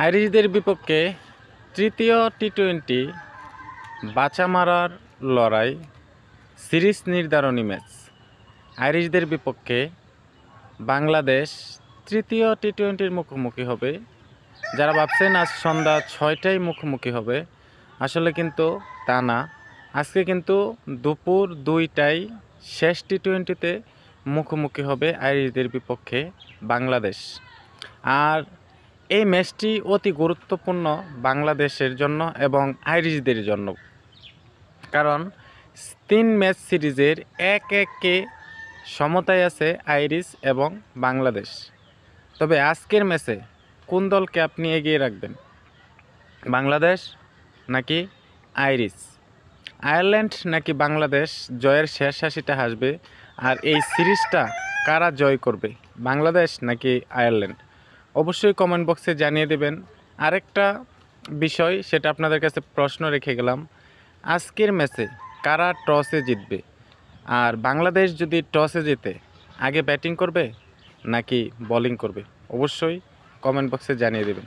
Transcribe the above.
আইরিশদের বিপক্ষে তৃতীয় টি-20 বাঁচা মারার লড়াই সিরিজ নির্ধারণী ম্যাচ। আইরিশদের বিপক্ষে বাংলাদেশ তৃতীয় টি-20-র মুখোমুখি হবে। যারা ভাবছেন আজ সন্ধ্যা 6টায় মুখোমুখি হবে, আসলে কিন্তু তা না। আজকে কিন্তু দুপুর 2টায় শেষ টি-20-তে মুখোমুখি হবে আইরিশদের বিপক্ষে বাংলাদেশ। আর এই ম্যাচটি অতি গুরুত্বপূর্ণ বাংলাদেশের জন্য এবং আইরিশদের জন্য, কারণ 3 ম্যাচ সিরিজের এক-1-কে সমতায় আছে আইরিশ এবং বাংলাদেশ। তবে আজকের ম্যাচে কোন দলকে আপনি এগিয়ে রাখবেন, বাংলাদেশ নাকি আইরিশ? আয়ারল্যান্ড নাকি বাংলাদেশ জয়ের শেষ হাসিটা হাসবে? আর এই সিরিজটা কারা জয় করবে, বাংলাদেশ নাকি আয়ারল্যান্ড? অবশ্যই কমেন্ট বক্সে জানিয়ে দেবেন। আরেকটা বিষয়, সেটা আপনাদের কাছে প্রশ্ন রেখে গেলাম, আজকের ম্যাচে কারা টসে জিতবে? আর বাংলাদেশ যদি টসে জিতে আগে ব্যাটিং করবে নাকি বোলিং করবে? অবশ্যই কমেন্ট বক্সে জানিয়ে দেবেন।